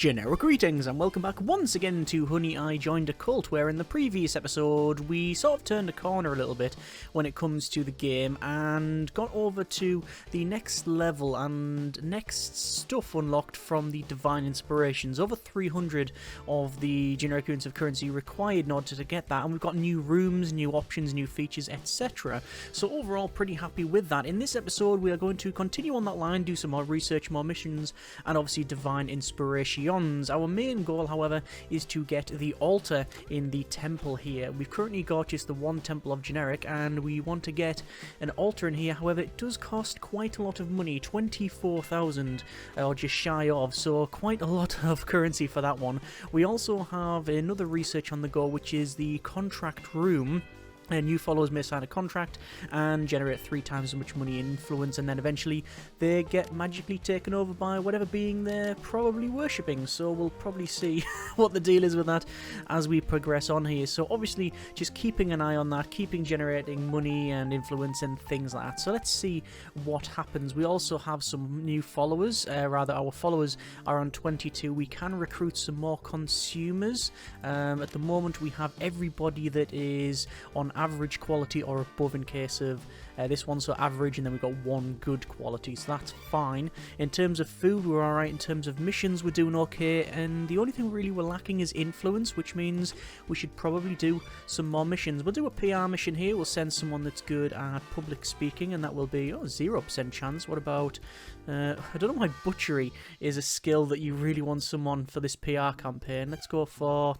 Generic greetings and welcome back once again to Honey I Joined a Cult, where in the previous episode we sort of turned a corner a little bit when it comes to the game and got over to the next level and next stuff unlocked from the Divine Inspirations. Over 300 of the generic units of currency required in order to get that, and we've got new rooms, new options, new features, etc. So overall pretty happy with that. In this episode we are going to continue on that line, do some more research, more missions, and obviously Divine Inspirations. Our main goal, however, is to get the altar in the temple here. We've currently got just the one temple of generic, and we want to get an altar in here. However, it does cost quite a lot of money, 24,000 or just shy of, so quite a lot of currency for that one. We also have another research on the go, which is the contract room. New followers may sign a contract and generate 3 times as much money in influence, and then eventually they get magically taken over by whatever being they're probably worshipping. So we'll probably see what the deal is with that as we progress on here. So obviously just keeping an eye on that, keeping generating money and influence and things like that. So let's see what happens. We also have some new followers, rather our followers are on 22. We can recruit some more consumers. At the moment we have everybody that is on average quality or above in case of this one, so average, and then we've got one good quality, so that's fine. In terms of food we're alright, in terms of missions we're doing okay, and the only thing really we're lacking is influence, which means we should probably do some more missions. We'll do a PR mission here, we'll send someone that's good at public speaking, and that will be 0% chance. What about I don't know why butchery is a skill that you really want someone for this PR campaign. Let's go for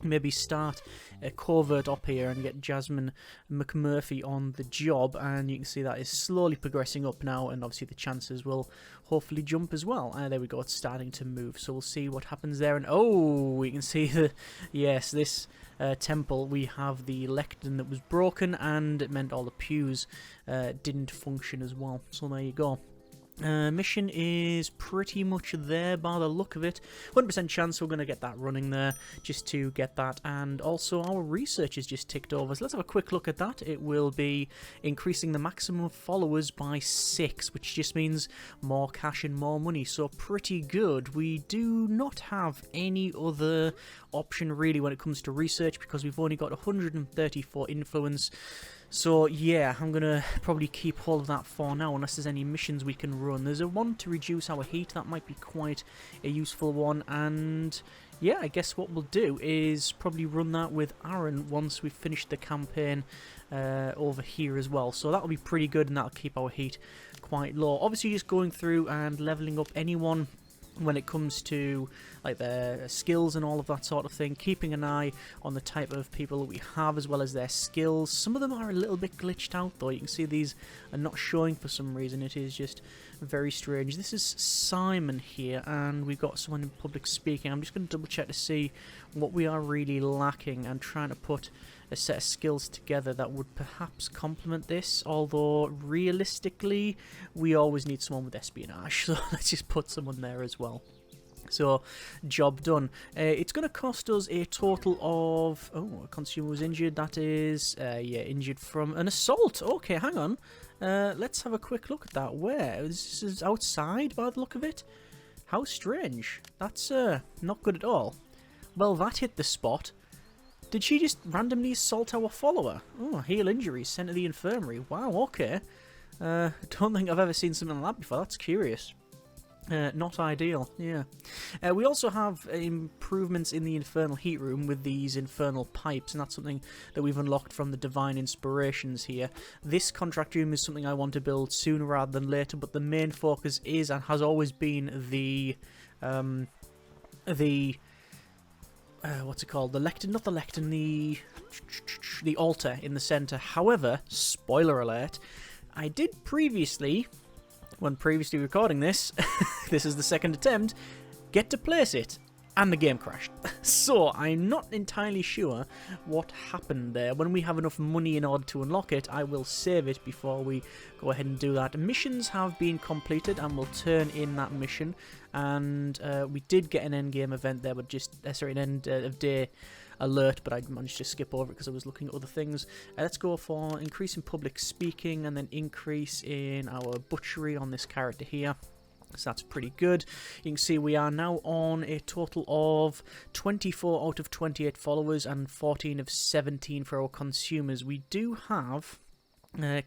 maybe start a covert up here and get Jasmine McMurphy on the job, and you can see that is slowly progressing up now, and obviously the chances will hopefully jump as well. There we go, it's starting to move, so we'll see what happens there. And oh, we can see the yes, this temple, we have the lectern that was broken, and it meant all the pews didn't function as well, so there you go. Mission is pretty much there by the look of it. 100% chance we're going to get that running there just to get that, and also our research is just ticked over, so let's have a quick look at that. It will be increasing the maximum followers by 6, which just means more cash and more money, so pretty good. We do not have any other option really when it comes to research because we've only got 134 influence. So yeah, I'm going to probably keep hold of that for now unless there's any missions we can run. There's a one to reduce our heat, that might be quite a useful one, and yeah, I guess what we'll do is probably run that with Aaron once we've finished the campaign over here as well. So that'll be pretty good, and that'll keep our heat quite low. Obviously just going through and leveling up anyone when it comes to like their skills and all of that sort of thing, keeping an eye on the type of people that we have as well as their skills. Some of them are a little bit glitched out though, you can see these are not showing for some reason. It is just very strange. This is Simon here, and we've got someone in public speaking. I'm just going to double check to see what we are really lacking and trying to put a set of skills together that would perhaps complement this, although realistically we always need someone with espionage, so let's just put someone there as well. So, job done. It's going to cost us a total of... oh, a consumer was injured. That is, yeah, injured from an assault. Okay, hang on. Let's have a quick look at that. Where? This is outside by the look of it. How strange. That's not good at all. Well, that hit the spot. Did she just randomly assault our follower? Oh, heal injuries, sent to the infirmary. Wow, okay. Don't think I've ever seen something like that before. That's curious. Not ideal, yeah. We also have improvements in the infernal heat room with these infernal pipes, and that's something that we've unlocked from the Divine Inspirations here. This contract room is something I want to build sooner rather than later, but the main focus is and has always been the what's it called? The lectern, not the lectern, the altar in the centre. However, spoiler alert, I did previously, when previously recording this, this is the second attempt, get to place it, and the game crashed. So, I'm not entirely sure what happened there. When we have enough money in order to unlock it, I will save it before we go ahead and do that. Missions have been completed, and we'll turn in that mission. And we did get an endgame event there, but just, sorry, an end of day alert, but I managed to skip over it because I was looking at other things. Let's go for increase in public speaking, and then increase in our butchery on this character here. So that's pretty good. You can see we are now on a total of 24 out of 28 followers and 14 of 17 for our consumers. We do have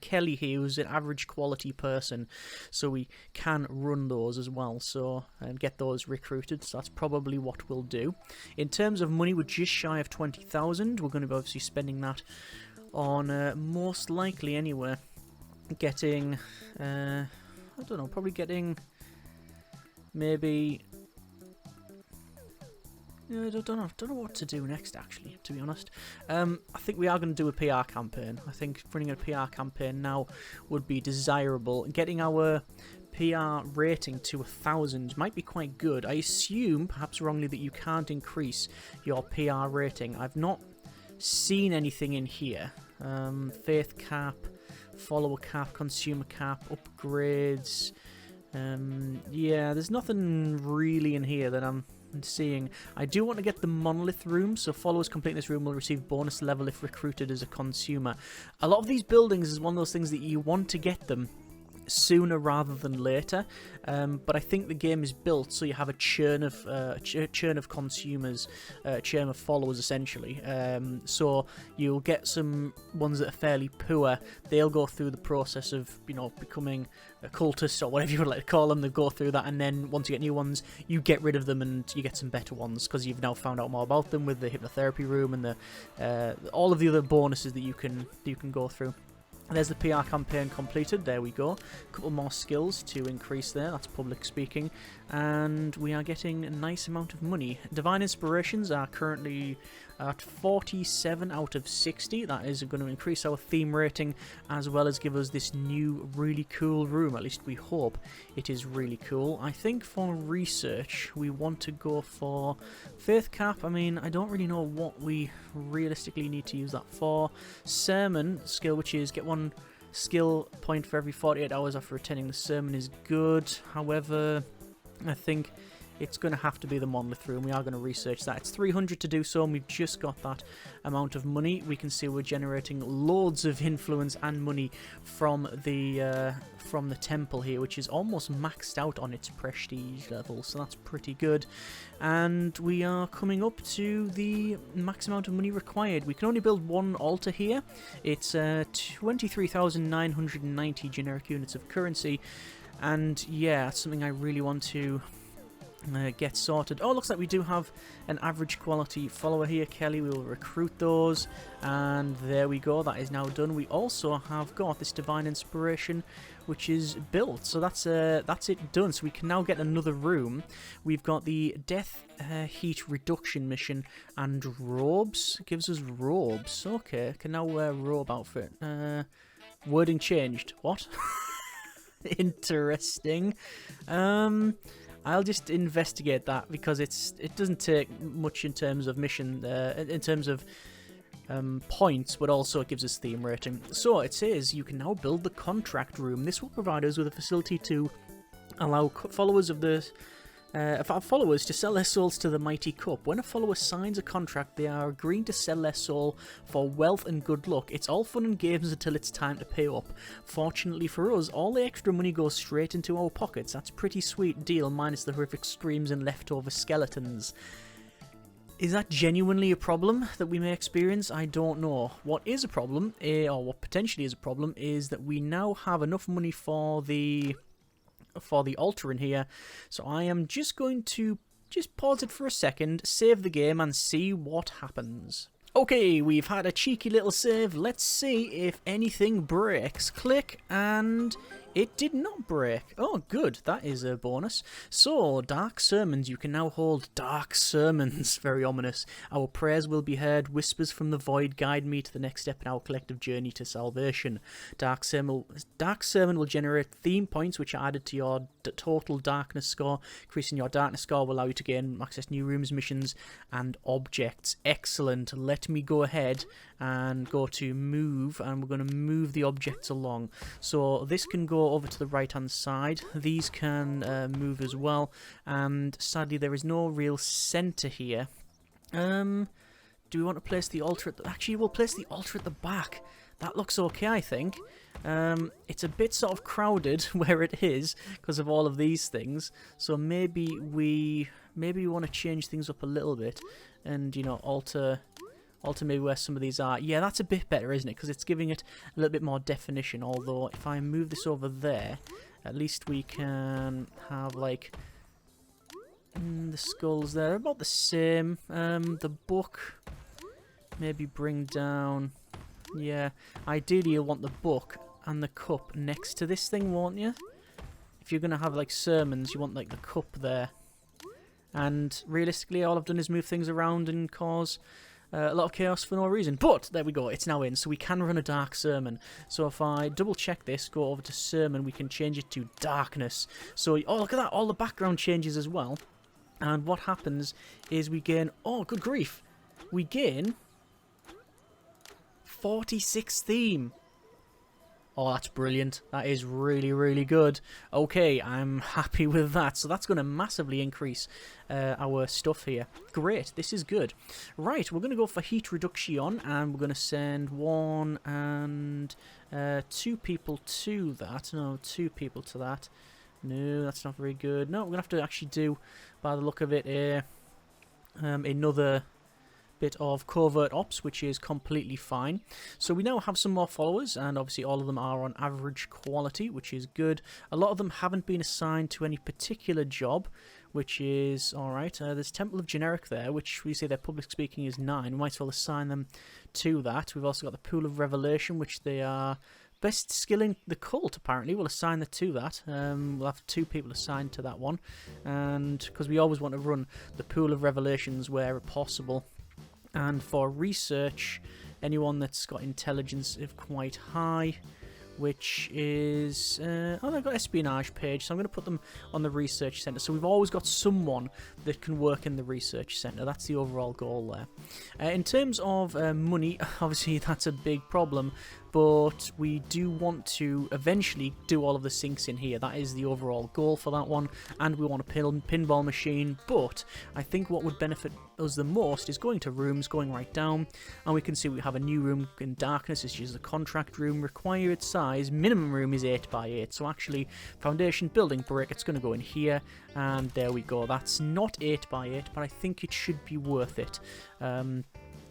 Kelly here, who's an average quality person, so we can run those as well, so get those recruited. So that's probably what we'll do. In terms of money, we're just shy of 20,000. We're going to be obviously spending that on most likely anyway getting I don't know, probably getting maybe I don't know what to do next, actually, to be honest. I think we are going to do a PR campaign. I think running a PR campaign now would be desirable. Getting our PR rating to 1,000 might be quite good. I assume, perhaps wrongly, that you can't increase your PR rating. I've not seen anything in here. Faith cap, follower cap, consumer cap, upgrades. Yeah, there's nothing really in here that I'm seeing. I do want to get the Monolith Room, so followers completing this room will receive bonus level if recruited as a consumer. A lot of these buildings is one of those things that you want to get them sooner rather than later, but I think the game is built so you have a churn of consumers, churn of followers essentially. So you'll get some ones that are fairly poor. They'll go through the process of, you know, becoming a cultist or whatever you would like to call them. They go through that, and then once you get new ones, you get rid of them and you get some better ones because you've now found out more about them with the hypnotherapy room and the all of the other bonuses that you can go through. There's the PR campaign completed. There we go. A couple more skills to increase there. That's public speaking. And we are getting a nice amount of money. Divine Inspirations are currently at 47 out of 60. That is going to increase our theme rating as well as give us this new really cool room. At least we hope it is really cool. I think for research we want to go for Faith Cap. I mean, I don't really know what we realistically need to use that for. Sermon skill, which is get one skill point for every 48 hours after attending the sermon, is good. However, I think it's going to have to be the Monolith Room. We are going to research that. It's 300 to do so, and we've just got that amount of money. We can see we're generating loads of influence and money from the temple here, which is almost maxed out on its prestige level, so that's pretty good. And we are coming up to the max amount of money required. We can only build one altar here. It's 23,990 generic units of currency, and yeah, that's something I really want to get sorted. Oh, looks like we do have an average quality follower here, Kelly. We will recruit those, and there we go. That is now done. We also have got this Divine Inspiration, which is built, so that's it done. So we can now get another room. We've got the Death Heat Reduction mission and robes. It gives us robes. Okay, can now wear a robe outfit. Wording changed. What? Interesting. I'll just investigate that because it doesn't take much in terms of mission, in terms of points, but also it gives us theme rating. So it says you can now build the contract room. This will provide us with a facility to allow followers of the followers to sell their souls to the Mighty Cup. When a follower signs a contract, they are agreeing to sell their soul for wealth and good luck. It's all fun and games until it's time to pay up. Fortunately for us, all the extra money goes straight into our pockets. That's a pretty sweet deal, minus the horrific screams and leftover skeletons. Is that genuinely a problem that we may experience? I don't know. What is a problem, or what potentially is a problem, is that we now have enough money for the altar in here, so I am just going to pause it for a second, save the game, and see what happens. Okay, we've had a cheeky little save. Let's see if anything breaks. Click, and it did not break. Oh, good. That is a bonus. So, dark sermons. You can now hold dark sermons. Very ominous. Our prayers will be heard. Whispers from the void guide me to the next step in our collective journey to salvation. Dark sermon will generate theme points, which are added to your total darkness score. Increasing your darkness score will allow you to gain access new rooms, missions, and objects. Excellent. Let me go ahead and go to move, and we're going to move the objects along. So this can go over to the right hand side. These can move as well, and sadly there is no real center here. Do we want to place the altar at the... Actually, we'll place the altar at the back. that looks okay, I think. It's a bit sort of crowded where it is because of all of these things. So maybe we want to change things up a little bit and, you know, alter maybe where some of these are. Yeah, that's a bit better, isn't it? Because it's giving it a little bit more definition. Although if I move this over there, at least we can have like the skulls there, about the same. The book, maybe bring down. Yeah, ideally you'll want the book and the cup next to this thing, won't you? If you're going to have like sermons, you want like the cup there. And realistically, all I've done is move things around and cause a lot of chaos for no reason. But there we go, it's now in, so we can run a dark sermon. So if I double check this, go over to sermon, we can change it to darkness. So, oh look at that, all the background changes as well. And what happens is we gain, oh good grief, we gain 46 theme. Oh, that's brilliant. That is really, really good. Okay, I'm happy with that. So that's going to massively increase our stuff here. Great, this is good. Right, we're going to go for heat reduction, and we're going to send 1 and 2 people to that. No, 2 people to that. No, that's not very good. No, we're going to have to actually do, by the look of it, another bit of covert ops, which is completely fine. So we now have some more followers, and obviously all of them are on average quality, which is good. A lot of them haven't been assigned to any particular job, which is alright. There's Temple of Generic there, which we say their public speaking is 9. We might as well assign them to that. We've also got the Pool of Revelation, which they are best skill in the cult, apparently. We'll assign it to that. We'll have 2 people assigned to that one, and because we always want to run the Pool of Revelations where possible. And for research, anyone that's got intelligence of quite high, which is... oh, they've got espionage page, so I'm going to put them on the research centre. So we've always got someone that can work in the research centre. That's the overall goal there. In terms of money, obviously that's a big problem, but we do want to eventually do all of the sinks in here. That is the overall goal for that one, and we want a pinball machine, but I think what would benefit us the most is going to rooms, going right down, and we can see we have a new room in darkness, which is the contract room. Required size, minimum room is 8x8, so actually foundation building brick, it's going to go in here, and there we go. That's not 8x8, but I think it should be worth it.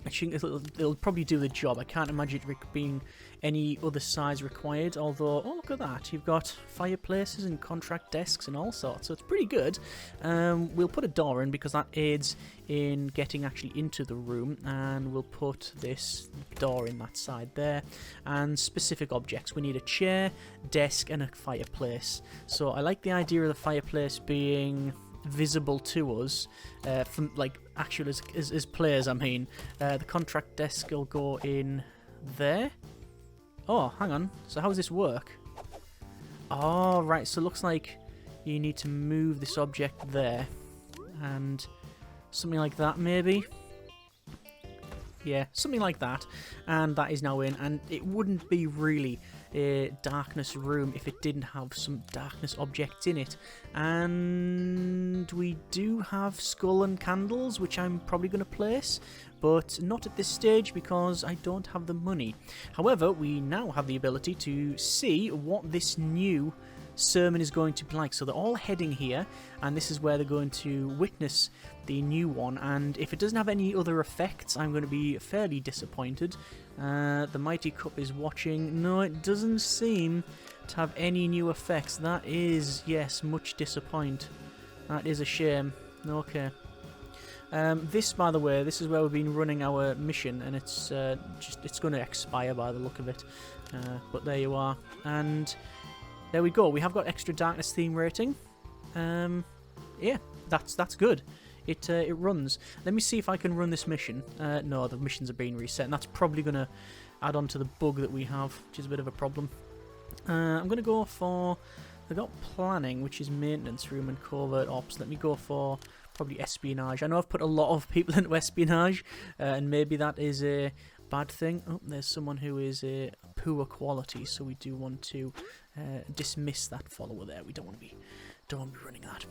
I think it'll probably do the job. I can't imagine it being any other size required, although, oh look at that, you've got fireplaces and contract desks and all sorts, so it's pretty good. We'll put a door in because that aids in getting actually into the room, and we'll put this door in that side there. And specific objects, we need a chair, desk and a fireplace. So I like the idea of the fireplace being visible to us from like actual as players. I mean, the contract desk will go in there. Oh, hang on. So how does this work? Oh, right. So it looks like you need to move this object there, and something like that, maybe. Yeah, something like that, and that is now in, and it wouldn't be really a darkness room if it didn't have some darkness objects in it. And we do have skull and candles, which I'm probably going to place, but not at this stage because I don't have the money. However, we now have the ability to see what this new sermon is going to be like. So they're all heading here, and this is where they're going to witness the new one, and if it doesn't have any other effects, I'm going to be fairly disappointed. The Mighty Cup is watching. No, it doesn't seem to have any new effects. That is, yes, much disappoint. That is a shame. Okay. This, by the way, this is where we've been running our mission, and it's it's going to expire by the look of it. But there you are, and there we go. We have got extra darkness theme rating. Yeah, that's good. It runs. Let me see if I can run this mission. No, the missions are being reset, and that's probably going to add on to the bug that we have, which is a bit of a problem. I'm going to go for... I've got planning, which is maintenance room, and covert ops. Let me go for probably espionage. I know I've put a lot of people into espionage, and maybe that is a bad thing. Oh, there's someone who is a poor quality, so we do want to dismiss that follower there. We don't want to be running that.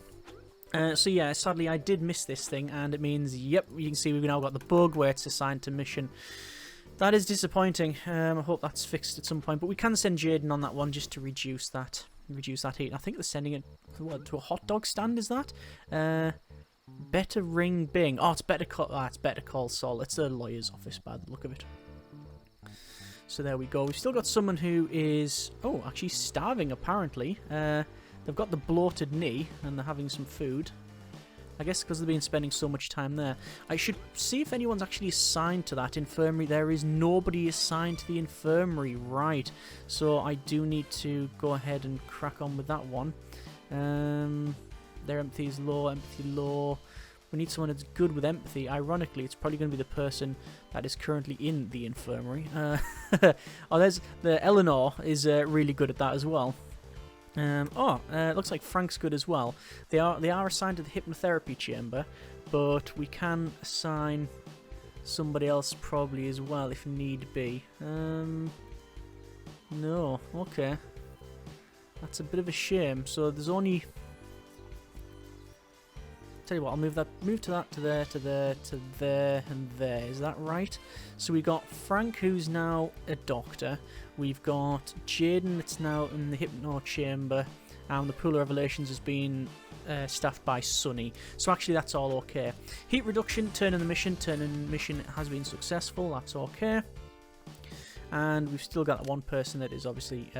So yeah, sadly I did miss this thing, and it means, yep, you can see we've now got the bug where it's assigned to mission That is disappointing. I hope that's fixed at some point. But we can send Jaden on that one just to reduce that heat. I think they're sending it to a hot dog stand. Is that? Better ring Bing. Oh, it's better call. It's better call Sol. It's the lawyer's office by the look of it. So there we go. We've still got someone who is actually starving apparently. They've got the bloated knee and they're having some food. I guess because they've been spending so much time there. I should see if anyone's actually assigned to that infirmary. There is nobody assigned to the infirmary, right. So I do need to go ahead and crack on with that one. Their empathy is low, empathy low. We need someone that's good with empathy. Ironically, it's probably going to be the person that is currently in the infirmary. There's the Eleanor is really good at that as well. Looks like Frank's good as well. They are assigned to the hypnotherapy chamber, but we can assign somebody else probably as well if need be. No, okay. That's a bit of a shame. So there's only... Tell you what, I'll move to that, to there, to there, to there, and there. Is that right? So we got Frank, who's now a doctor. We've got Jaden, that's now in the hypno chamber, and the pool of revelations has been staffed by Sunny. So actually, that's all okay. Heat reduction, turn in the mission has been successful. That's okay. And we've still got one person that is obviously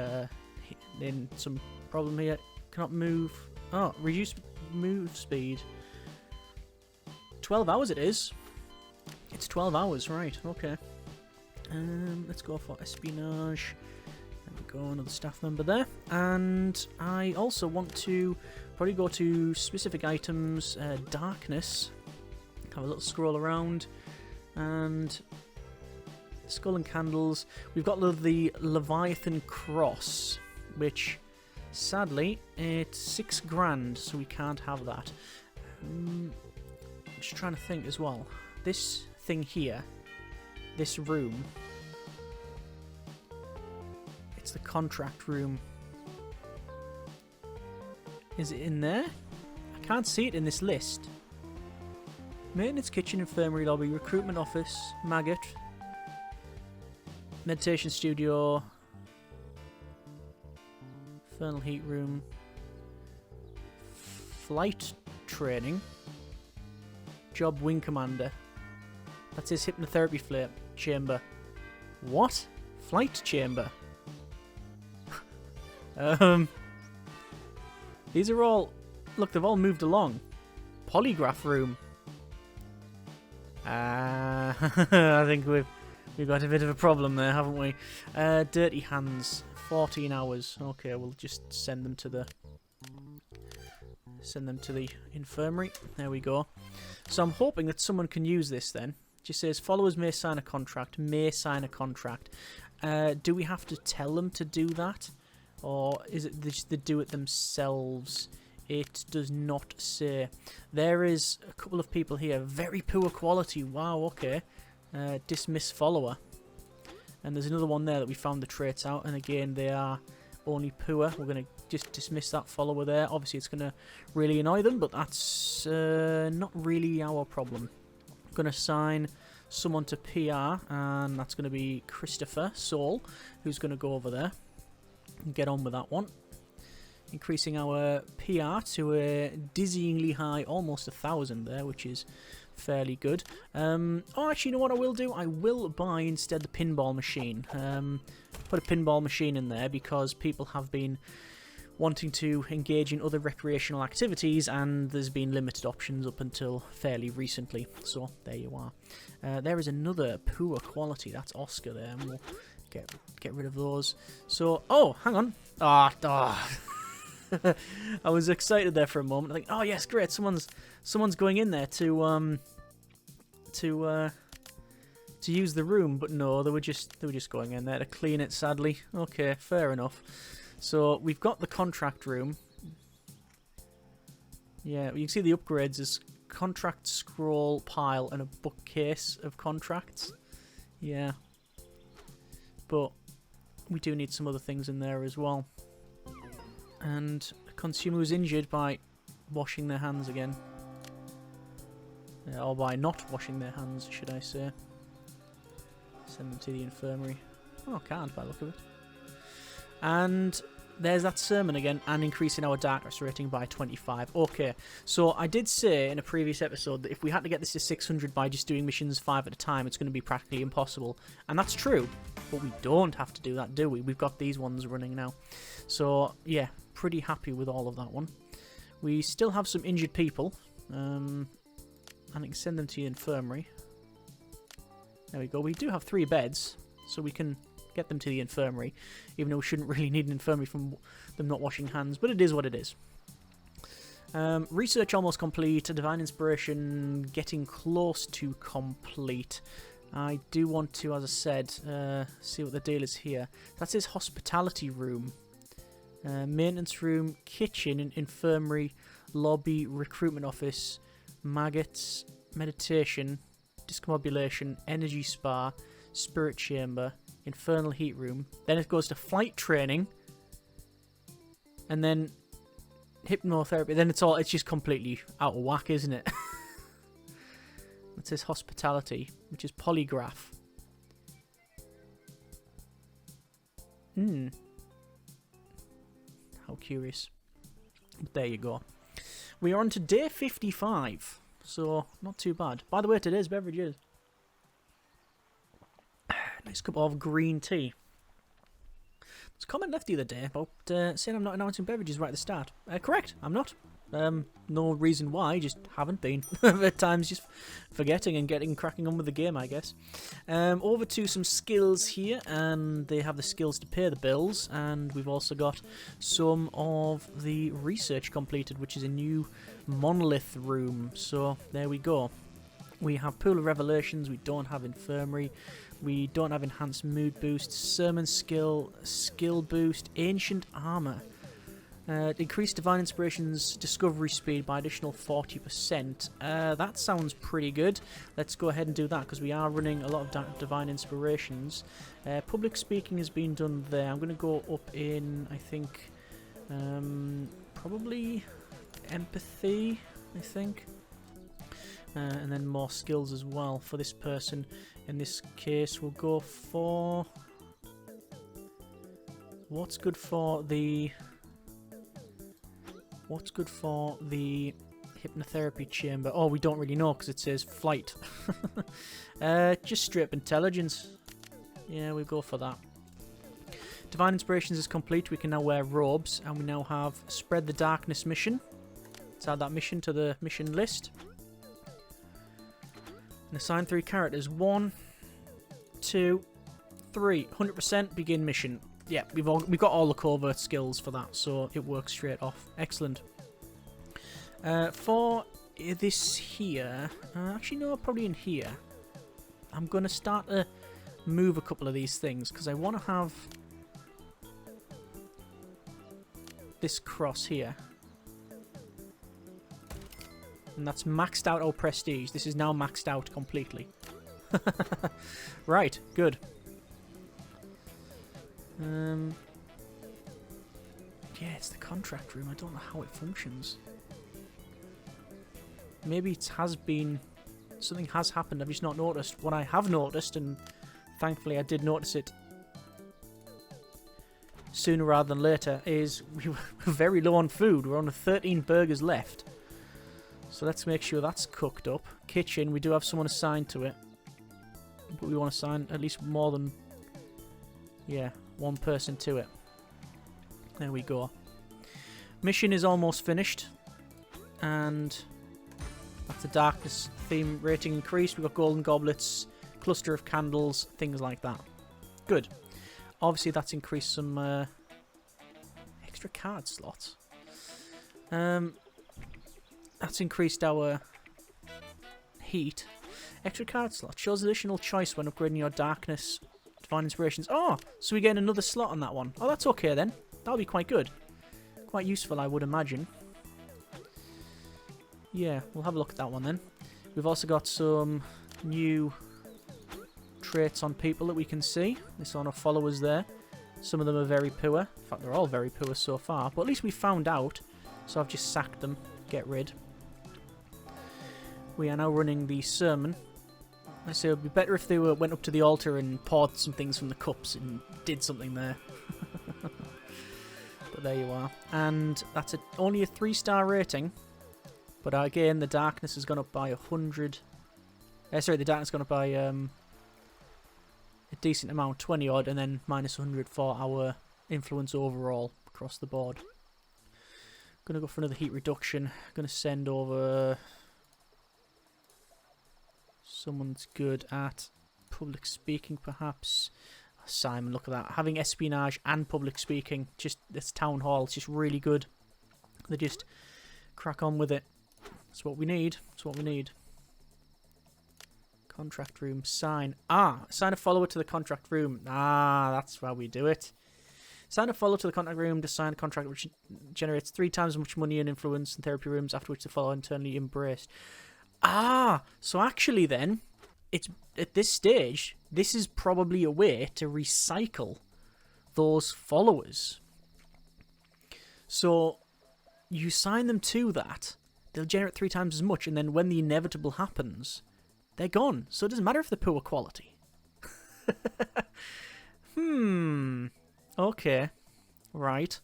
in some problem here. Cannot move. Oh, reduce move speed. 12 hours it is. It's 12 hours, right, okay. Let's go for espionage. There we go, another staff member there. And I also want to probably go to specific items, darkness. Have a little scroll around. And skull and candles. We've got the Leviathan cross, which sadly it's $6,000, so we can't have that. I'm just trying to think as well. This thing here, this room, it's the contract room. Is it in there? I can't see it in this list. Maintenance kitchen, infirmary lobby, recruitment office, maggot, meditation studio, infernal heat room, flight training, job wing commander. That's his hypnotherapy chamber. What? Flight chamber? These are all... Look, they've all moved along. Polygraph room. I think we've got a bit of a problem there, haven't we? Dirty hands. 14 hours. Okay, we'll just send them to the infirmary. There we go. So I'm hoping that someone can use this then. It just says followers may sign a contract. May sign a contract. Do we have to tell them to do that? Or is it they do it themselves? It does not say. There is a couple of people here. Very poor quality. Wow, okay. Dismiss follower. And there's another one there that we found the traits out. And again, they are only poor. We're going to just dismiss that follower there. Obviously, it's going to really annoy them, but that's not really our problem. I'm going to assign someone to PR, and that's going to be Christopher Saul, who's going to go over there and get on with that one. Increasing our PR to a dizzyingly high, almost 1,000 there, which is fairly good. Actually, you know what I will do? I will buy instead the pinball machine. Put a pinball machine in there because people have been wanting to engage in other recreational activities, and there's been limited options up until fairly recently. So there you are. There is another poor quality. That's Oscar there, and we'll get rid of those. So, oh, hang on. I was excited there for a moment. I think, oh yes, great. Someone's going in there to use the room, but no, they were just going in there to clean it. Sadly, okay, fair enough. So we've got the contract room. Yeah, you can see the upgrades is contract scroll pile and a bookcase of contracts. Yeah, but we do need some other things in there as well. And a consumer was injured by washing their hands again. Or by not washing their hands, should I say. Let's Send them to the infirmary. Oh, I can't by the look of it. And there's that sermon again, and increasing our darkness rating by 25. Okay, so I did say in a previous episode that if we had to get this to 600 by just doing missions 5 at a time, it's going to be practically impossible. And that's true, but we don't have to do that, do we? We've got these ones running now. So, yeah, pretty happy with all of that one. We still have some injured people, and I can send them to the infirmary. There we go. We do have 3 beds, so we can get them to the infirmary, even though we shouldn't really need an infirmary from them not washing hands, but it is what it is. Research almost complete. Divine inspiration getting close to complete. I do want to, as I said, see what the deal is here. That says hospitality room, maintenance room, kitchen, infirmary, lobby, recruitment office, maggots, meditation, discombobulation, energy spa, spirit chamber, infernal heat room. Then it goes to flight training, and then hypnotherapy. Then it's just completely out of whack, isn't it? It says hospitality, which is polygraph. How curious. But there you go. We are on to day 55, so not too bad. By the way, today's beverage is nice cup of green tea. There's a comment left the other day about saying I'm not announcing beverages right at the start. Correct, I'm not. No reason why, just haven't been. At times just forgetting and getting cracking on with the game, I guess. Over to some skills here, and they have the skills to pay the bills, and we've also got some of the research completed, which is a new Monolith Room. So there we go. We have Pool of Revelations, we don't have Infirmary, we don't have Enhanced Mood Boost, Sermon Skill, Skill Boost, Ancient Armour. Increased Divine Inspiration's Discovery Speed by additional 40%. That sounds pretty good. Let's go ahead and do that, because we are running a lot of Divine Inspirations. Public Speaking has been done there. I'm going to go up in, I think, probably Empathy, I think. And then more skills as well for this person. In this case, we'll go for... What's good for the hypnotherapy chamber? Oh, we don't really know because it says flight. Just straight up intelligence. Yeah, we'll go for that. Divine Inspirations is complete. We can now wear robes, and we now have Spread the Darkness mission. Let's add that mission to the mission list. And assign 3 characters. 1, 2, 3. 100% begin mission. Yeah, we've got all the covert skills for that, so it works straight off. Excellent. For this here, actually no, probably in here. I'm going to start to move a couple of these things, because I want to have this cross here. And that's maxed out our prestige. This is now maxed out completely. Right, good. Yeah, it's the contract room. I don't know how it functions. Maybe it has been... Something has happened. I've just not noticed. What I have noticed, and thankfully I did notice it sooner rather than later, is we were very low on food. We're on 13 burgers left. So let's make sure that's cooked up. Kitchen, we do have someone assigned to it. But we want to assign at least more than... Yeah, 1 person to it. There we go. Mission is almost finished. And that's the darkness theme rating increased. We've got golden goblets, cluster of candles, things like that. Good. Obviously that's increased some extra card slots. That's increased our heat. Extra card slot. Shows additional choice when upgrading your darkness, divine inspirations. Oh, so we get another slot on that one. Oh, that's okay then. That'll be quite good. Quite useful, I would imagine. Yeah, we'll have a look at that one then. We've also got some new traits on people that we can see. This on our followers there. Some of them are very poor. In fact, they're all very poor so far. But at least we found out. So I've just sacked them. Get rid. We are now running the sermon. So it'd be better if they went up to the altar and poured some things from the cups and did something there. But there you are. And that's only a 3-star rating. But again, the darkness has gone up by 100. Sorry, the darkness has gone up by a decent amount, 20 odd, and then minus 100 for our influence overall across the board. Gonna go for another heat reduction. Gonna send over someone that's good at public speaking, perhaps. Simon, look at that. Having espionage and public speaking, just this town hall, it's just really good. They just crack on with it. That's what we need. That's what we need. Contract room, sign. Assign a follower to the contract room. That's how we do it. Sign a follower to the contract room to sign a contract which generates 3 times as much money and influence in therapy rooms, after which the follower internally embraced. So actually then, it's at this stage, this is probably a way to recycle those followers. So you sign them to that, they'll generate 3 times as much, and then when the inevitable happens, they're gone. So it doesn't matter if they're poor quality. Okay. Right.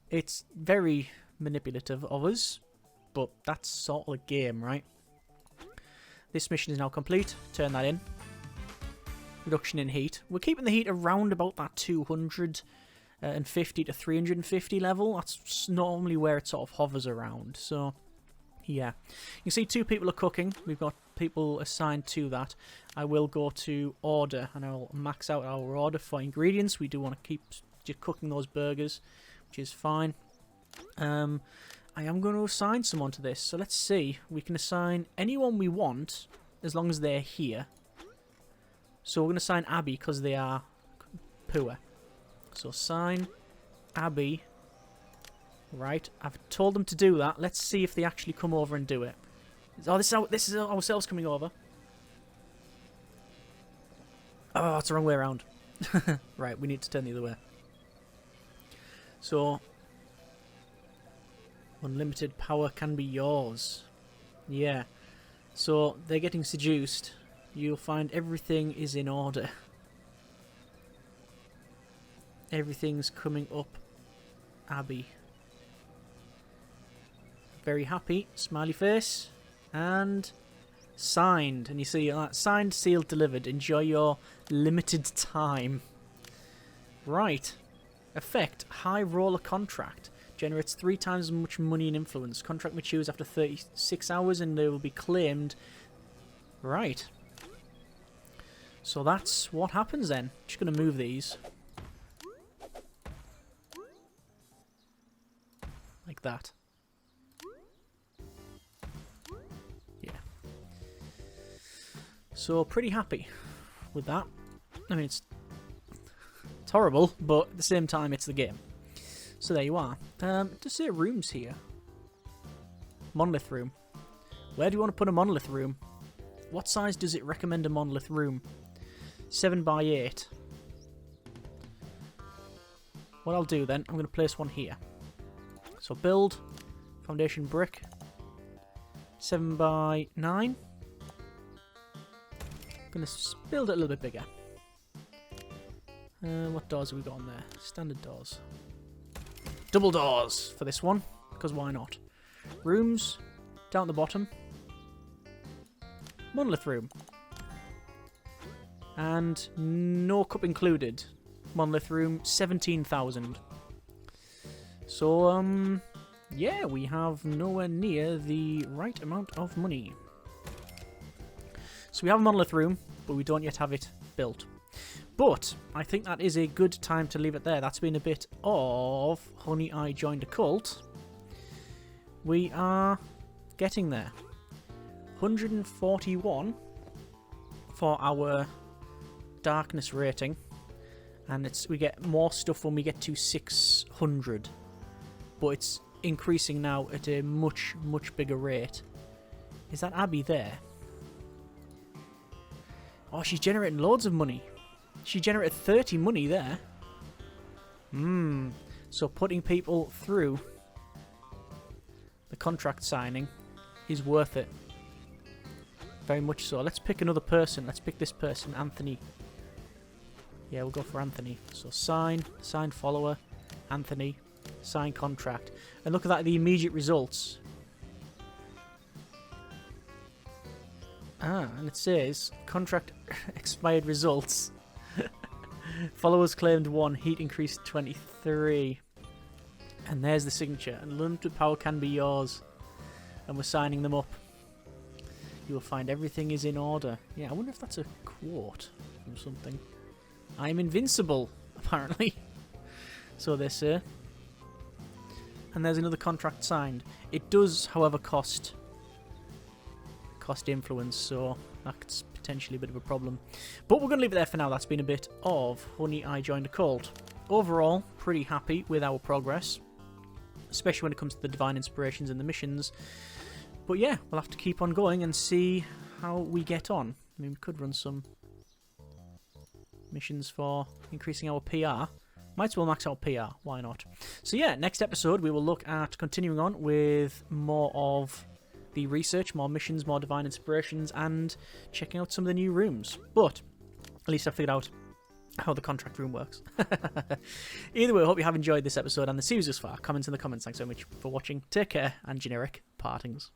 It's very manipulative of us, but that's sort of the game, right? This mission is now complete. Turn that in. Reduction in heat. We're keeping the heat around about that 250 to 350 level. That's normally where it sort of hovers around. So, yeah. You can see 2 people are cooking. We've got people assigned to that. I will go to order and I'll max out our order for ingredients. We do want to keep just cooking those burgers, which is fine. I am going to assign someone to this. So let's see. We can assign anyone we want as long as they're here. So we're going to assign Abby because they are poor. So assign Abby. Right. I've told them to do that. Let's see if they actually come over and do it. This is ourselves coming over. Oh, it's the wrong way around. Right, we need to turn the other way. So, unlimited power can be yours. Yeah. So, they're getting seduced. You'll find everything is in order. Everything's coming up. Abby. Very happy. Smiley face. And signed. And you see that. Signed, sealed, delivered. Enjoy your limited time. Right. Effect. High roller contract. Generates 3 times as much money and influence. Contract matures after 36 hours and they will be claimed. Right. So that's what happens then. Just going to move these. Like that. Yeah. So pretty happy with that. I mean, it's horrible, but at the same time, it's the game. So there you are. Just say rooms here. Monolith Room. Where do you want to put a Monolith Room? What size does it recommend a Monolith Room? 7 by 8. What I'll do then, I'm going to place one here. So build, foundation brick, 7 by 9. I'm going to build it a little bit bigger. What doors have we got on there? Standard doors. Double doors for this one, because why not? Rooms, down at the bottom. Monolith Room. And no cup included. Monolith Room, 17,000. So, yeah, we have nowhere near the right amount of money. So we have a Monolith Room, but we don't yet have it built. But I think that is a good time to leave it there. That's been a bit of Honey, I Joined a Cult. We are getting there. 141 for our darkness rating. And we get more stuff when we get to 600. But it's increasing now at a much, much bigger rate. Is that Abby there? Oh, she's generating loads of money. She generated 30 money there. So putting people through the contract signing is worth it. Very much so. Let's pick another person. Let's pick this person, Anthony. Yeah, we'll go for Anthony. So sign follower, Anthony, sign contract. And look at that, the immediate results. Ah, and it says contract expired results. Followers claimed 1, heat increased 23. And there's the signature. Unlimited power can be yours. And we're signing them up. You will find everything is in order. Yeah, I wonder if that's a quote from something. I'm invincible, apparently. So they say. And there's another contract signed. It does, however, cost influence, so that's potentially a bit of a problem. But we're going to leave it there for now. That's been a bit of Honey, I Joined a Cult. Overall, pretty happy with our progress, especially when it comes to the divine inspirations and the missions. But yeah, we'll have to keep on going and see how we get on. I mean, we could run some missions for increasing our PR. Might as well max out PR, why not? So yeah, next episode we will look at continuing on with more of the research, more missions, more divine inspirations, and checking out some of the new rooms. But at least I figured out how the contract room works. Either way, I hope you have enjoyed this episode and the series thus far. Comments in the comments. Thanks so much for watching. Take care, and generic partings.